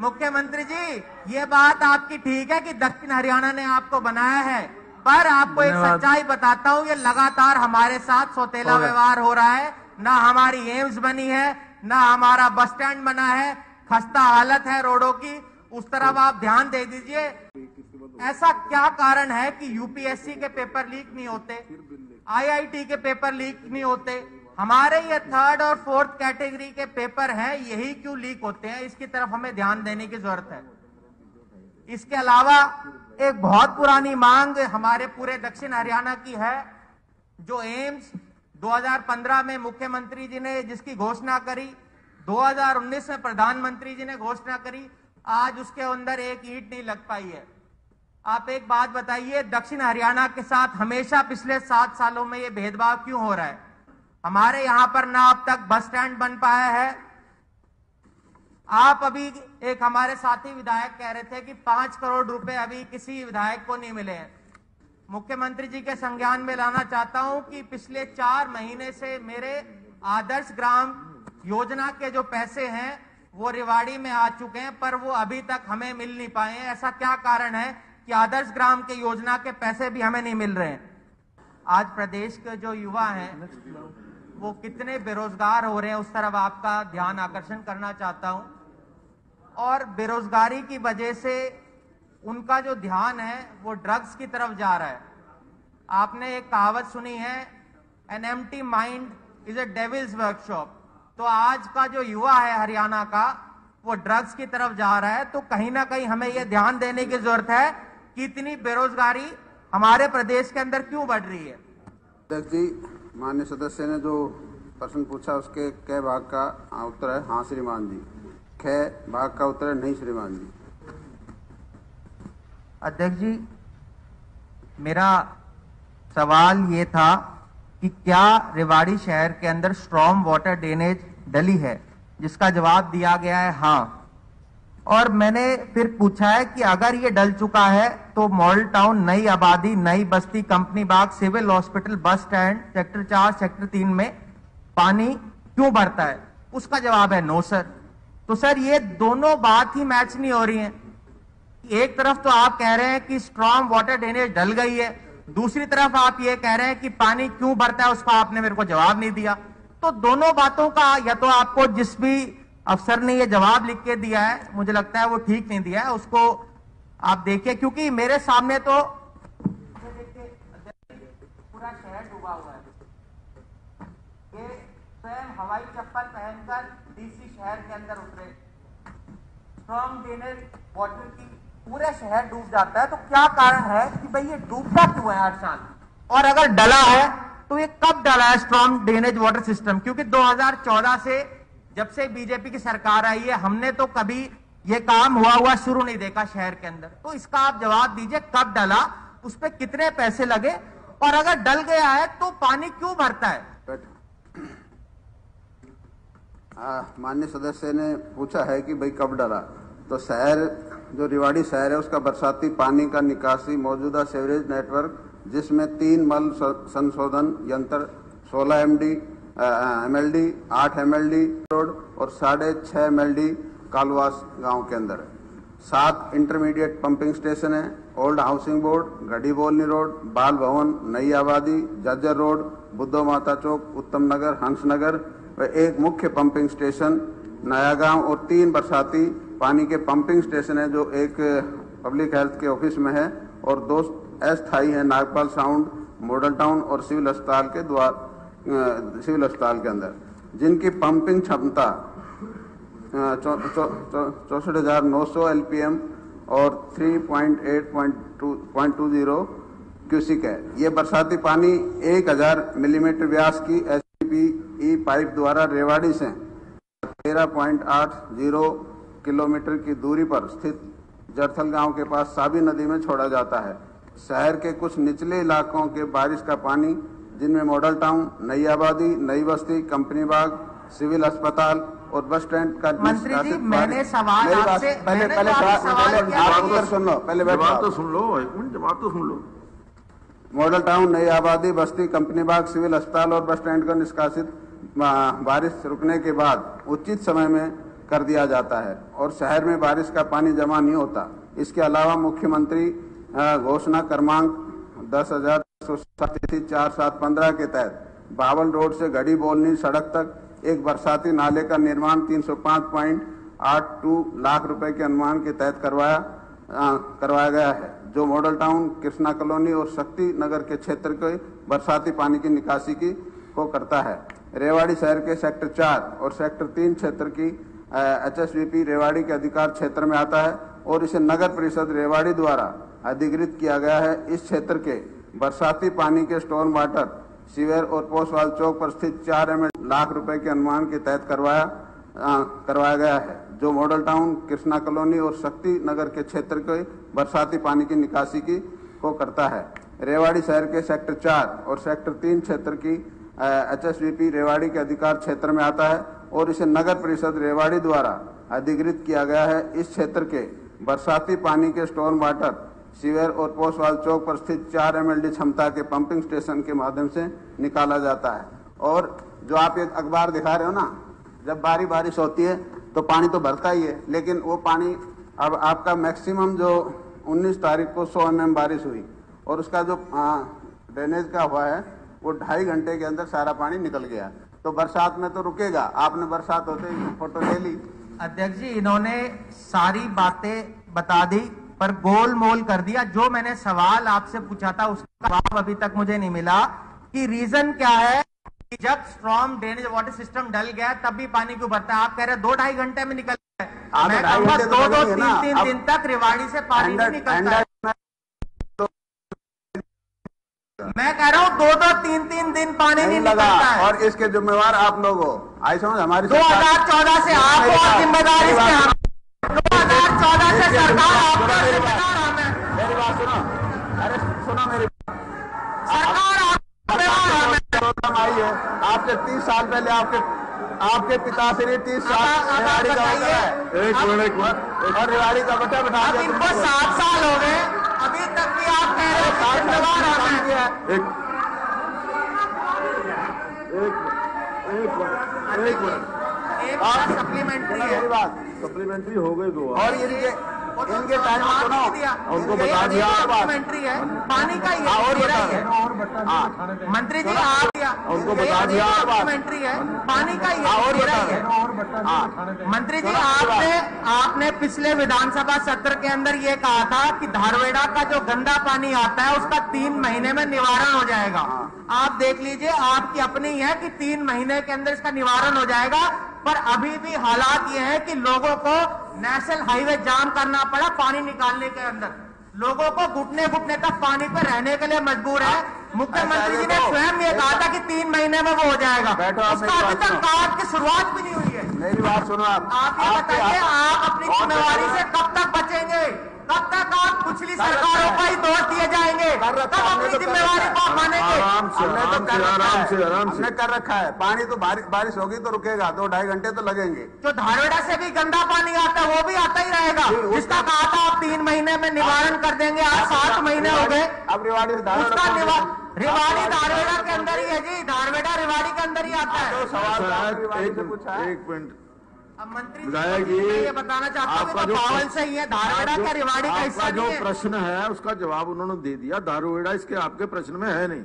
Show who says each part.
Speaker 1: मुख्यमंत्री जी, ये बात आपकी ठीक है कि दक्षिण हरियाणा ने आपको बनाया है, पर आपको एक सच्चाई बताता हूँ, ये लगातार हमारे साथ सौतेला व्यवहार हो रहा है। ना हमारी एम्स बनी है, ना हमारा बस स्टैंड बना है, खस्ता हालत है रोडों की, उस तरफ आप ध्यान दे दीजिए। ऐसा क्या कारण है कि यूपीएससी के पेपर लीक नहीं होते, आईआईटी के पेपर लीक नहीं होते, हमारे ये 3rd और 4th कैटेगरी के पेपर हैं, यही क्यों लीक होते हैं? इसकी तरफ हमें ध्यान देने की जरूरत है। इसके अलावा एक बहुत पुरानी मांग हमारे पूरे दक्षिण हरियाणा की है, जो एम्स 2015 में मुख्यमंत्री जी ने जिसकी घोषणा करी, 2019 में प्रधानमंत्री जी ने घोषणा करी, आज उसके अंदर एक ईंट नहीं लग पाई है। आप एक बात बताइए, दक्षिण हरियाणा के साथ हमेशा पिछले 7 सालों में ये भेदभाव क्यों हो रहा है? हमारे यहां पर ना अब तक बस स्टैंड बन पाया है। आप अभी एक हमारे साथी विधायक कह रहे थे कि 5 करोड़ रुपए अभी किसी विधायक को नहीं मिले हैं। मुख्यमंत्री जी के संज्ञान में लाना चाहता हूं कि पिछले 4 महीने से मेरे आदर्श ग्राम योजना के जो पैसे हैं वो रेवाड़ी में आ चुके हैं, पर वो अभी तक हमें मिल नहीं पाए हैं। ऐसा क्या कारण है कि आदर्श ग्राम के योजना के पैसे भी हमें नहीं मिल रहे हैं? आज प्रदेश के जो युवा हैं वो कितने बेरोजगार हो रहे हैं, उस तरफ आपका ध्यान आकर्षण करना चाहता हूं। और बेरोजगारी की वजह से उनका जो ध्यान है वो ड्रग्स की तरफ जा रहा है। आपने एक कहावत सुनी है, an empty mind is a devils workshop. तो आज का जो युवा है हरियाणा का, वो ड्रग्स की तरफ जा रहा है। तो कहीं ना कहीं हमें यह ध्यान देने की जरूरत है कि इतनी बेरोजगारी हमारे प्रदेश के अंदर क्यों बढ़ रही है।
Speaker 2: अध्यक्ष जी, माननीय सदस्य ने जो प्रश्न पूछा उसके क भाग का उत्तर है हाँ श्रीमान जी, ख भाग का उत्तर है नहीं श्रीमान जी।
Speaker 1: अध्यक्ष जी, मेरा सवाल ये था कि क्या रेवाड़ी शहर के अंदर स्ट्रॉम वाटर ड्रेनेज डली है, जिसका जवाब दिया गया है हाँ। और मैंने फिर पूछा है कि अगर ये डल चुका है तो मॉडल टाउन, नई आबादी, नई बस्ती, कंपनी बाग, civil hospital, bus stand, sector 4, sector 3 में पानी क्यों भरता है? उसका जवाब है नो सर। तो सर ये दोनों बात ही मैच नहीं हो रही है। एक तरफ तो आप कह रहे हैं कि स्ट्रॉन्ग वाटर ड्रेनेज डल गई है, दूसरी तरफ आप ये कह रहे हैं कि पानी क्यों भरता है, उसका आपने मेरे को जवाब नहीं दिया। तो दोनों बातों का या तो आपको जिस भी अफसर ने ये जवाब लिख के दिया है, मुझे लगता है वो ठीक नहीं दिया है, उसको आप देखिए। क्योंकि मेरे सामने तो पूरा शहर डूबा हुआ है। ये स्वयं हवाई चप्पल पहनकर डीसी शहर के अंदर उतरे, स्ट्रॉन्ग ड्रेनेज वाटर की पूरे शहर डूब जाता है। तो क्या कारण है कि भाई ये डूबता क्यों है हर साल? और अगर डला है तो ये कब डला है स्ट्रॉन्ग ड्रेनेज वाटर सिस्टम? क्योंकि 2014 से जब से बीजेपी की सरकार आई है, हमने तो कभी ये काम हुआ शुरू नहीं देखा शहर के अंदर। तो इसका आप जवाब दीजिए, कब डला, उस पर कितने पैसे लगे, और अगर डल गया है तो पानी क्यों भरता है?
Speaker 2: माननीय सदस्य ने पूछा है कि भाई कब डला, तो शहर जो रेवाड़ी शहर है उसका बरसाती पानी का निकासी मौजूदा सीवरेज नेटवर्क, जिसमें 3 मल संशोधन यंत्र, 16 MLD, 8 MLD रोड और 6.5 MLD कालवास गांव के अंदर है। 7 इंटरमीडिएट पंपिंग स्टेशन है, ओल्ड हाउसिंग बोर्ड, गढ़ी बोलनी रोड, बाल भवन, नई आबादी, जज्जर रोड, बुद्धो माता चौक, उत्तम नगर, हंसनगर व एक मुख्य पंपिंग स्टेशन नया गांव और 3 बरसाती पानी के पंपिंग स्टेशन है जो एक पब्लिक हेल्थ के ऑफिस में है और 2 अस्थायी है नागपाल साउंड, मॉडल टाउन और सिविल अस्पताल के सिविल अस्पताल के अंदर, जिनकी पंपिंग क्षमता 64,900 LPM और 3.8.20 क्यूसिक है। ये बरसाती पानी 1000 मिलीमीटर व्यास की HDPE पाइप द्वारा रेवाड़ी से 13.80 किलोमीटर की दूरी पर स्थित जरथल गांव के पास साबी नदी में छोड़ा जाता है। शहर के कुछ निचले इलाकों के बारिश का पानी, जिनमें मॉडल टाउन, नई आबादी, नई बस्ती, कंपनी बाग, सिविल अस्पताल और बस स्टैंड का
Speaker 1: मंत्री जी, मैंने सवाल आपसे
Speaker 2: पहले उत्तर सुन लो, पहले
Speaker 3: जवाब तो सुन लो, जवाब तो सुन लो।
Speaker 2: मॉडल टाउन, नई आबादी, बस्ती, कंपनी बाग, सिविल अस्पताल और बस स्टैंड का निष्कासित बारिश रुकने के बाद उचित समय में कर दिया जाता है और शहर में बारिश का पानी जमा नहीं होता। इसके अलावा मुख्यमंत्री घोषणा क्रमांक 10,4715 के तहत बावल रोड से घड़ी बोलनी सड़क तक एक बरसाती नाले का निर्माण 305.82 लाख रुपए के अनुमान के तहत करवाया गया है, जो मॉडल टाउन, कृष्णा कॉलोनी और शक्ति नगर के क्षेत्र के बरसाती पानी की निकासी को करता है। रेवाड़ी शहर के सेक्टर 4 और सेक्टर 3 क्षेत्र की HSVP रेवाड़ी के अधिकार क्षेत्र में आता है और इसे नगर परिषद रेवाड़ी द्वारा अधिकृत किया गया है। इस क्षेत्र के बरसाती पानी के स्टॉर्म वाटर, सीवर और पोस्टवाल चौक पर स्थित 4 लाख रुपए के अनुमान के तहत करवाया गया है, जो मॉडल टाउन, कृष्णा कॉलोनी और शक्ति नगर के क्षेत्र के बरसाती पानी की निकासी को करता है। रेवाड़ी शहर के सेक्टर 4 और सेक्टर 3 क्षेत्र की HSVP रेवाड़ी के अधिकार क्षेत्र में आता है और इसे नगर परिषद रेवाड़ी द्वारा अधिकृत किया गया है। इस क्षेत्र के बरसाती पानी के स्टॉर्म वाटर, सीवर और पोस्टवाल चौक पर स्थित 4 MLD क्षमता के पंपिंग स्टेशन के माध्यम से निकाला जाता है। और जो आप एक अखबार दिखा रहे हो ना, जब बारिश होती है तो पानी तो भरता ही है, लेकिन वो पानी अब आपका मैक्सिमम जो 19 तारीख को 100 mm बारिश हुई और उसका जो ड्रेनेज का हुआ है वो 2.5 घंटे के अंदर सारा पानी निकल गया। तो बरसात में तो रुकेगा। आपने बरसात होते ही फोटो ले ली।
Speaker 1: अध्यक्ष जी, इन्होंने सारी बातें बता दी पर गोल मोल कर दिया। जो मैंने सवाल आपसे पूछा था उसका जवाब अभी तक मुझे नहीं मिला कि रीजन क्या है कि जब स्ट्रॉन्ग ड्रेनेज वाटर सिस्टम डल गया तब भी पानी क्यों भरता है। आप कह रहे 2-2.5 घंटे में निकल गया। मैं कहूँगा 2-2-3-3 दिन तक रेवाड़ी से पानी नहीं निकलता है। मैं कह रहा हूँ 2-2-3-3 दिन पानी नहीं निकलता है
Speaker 2: और इसके जिम्मेवार आप लोग हो। आई समझ हमारी
Speaker 1: 2014 से आप हो जिम्मेदारी से, 2014 से सरकार आपका जिम्मेदार हम है।
Speaker 2: मेरी बात सुनो, अरे सुनो मेरी
Speaker 1: सरकार
Speaker 2: प्रॉब्लम आई है। आपसे 30 साल पहले आपके पिताश्री 30 साल रेवाड़ी का होता है।
Speaker 3: एक मिनट
Speaker 2: और रेवाड़ी का बटा बैठा
Speaker 1: अब इनको 7 साल हो गए, अभी तक भी आप कह रहे हो जिम्मेदार हम है।
Speaker 3: एक मिनट
Speaker 1: सप्लीमेंट्री है।
Speaker 3: सप्लीमेंट्री हो गई 2
Speaker 2: और इनके टाइम में सुनो,
Speaker 3: उनको बता दिया
Speaker 1: सप्लीमेंट्री है पानी का, ये और है मंत्री जी आप
Speaker 3: उनको बता दिया
Speaker 1: सप्लीमेंट्री है पानी का, ये और है मंत्री जी। आपने पिछले विधानसभा सत्र के अंदर ये कहा था कि धारवेड़ा का जो गंदा पानी आता है उसका 3 महीने में निवारण हो जाएगा। आप देख लीजिए, आपकी अपनी है कि 3 महीने के अंदर इसका निवारण हो जाएगा, पर अभी भी हालात ये है कि लोगों को नेशनल हाईवे जाम करना पड़ा पानी निकालने के अंदर। लोगों को घुटने तक पानी पे रहने के लिए मजबूर है। मुख्यमंत्री जी ने स्वयं ये कहा था कि 3 महीने में वो हो जाएगा, उसका अभी तक काम की शुरुआत भी नहीं हुई है।
Speaker 2: मेरी बात सुनो, आप
Speaker 1: ये बताइए आप अपनी जिम्मेवारी से कब तक बचेंगे? कब तक आप पिछली सरकारों का ही दोष दिए जाएंगे? कब अपनी जिम्मेवारी को मानेंगे?
Speaker 3: आराम से
Speaker 2: हमने कर रखा है। पानी तो बारिश होगी तो रुकेगा, 2-2.5 घंटे तो लगेंगे।
Speaker 1: जो धारवेड़ा से भी गंदा पानी आता है वो भी आता ही रहेगा, जिसका कहा था आप 3 महीने में निवारण कर देंगे। आज 7 महीने हो गए।
Speaker 2: अब रेवाड़ी
Speaker 1: रेवाड़ी धारवेड़ा के अंदर ही है जी, धारवेड़ा रेवाड़ी के अंदर ही आता है।
Speaker 3: एक मिनट
Speaker 1: अब मंत्री
Speaker 3: विधायक
Speaker 1: जी ये बताना चाहता हूँ कि पावल से ही है, धारवेड़ा क्या रेवाड़ी का हिस्सा
Speaker 3: जो
Speaker 1: नहीं है?
Speaker 3: प्रश्न है उसका जवाब उन्होंने दे दिया। धारवेड़ा इसके आपके प्रश्न में है नहीं।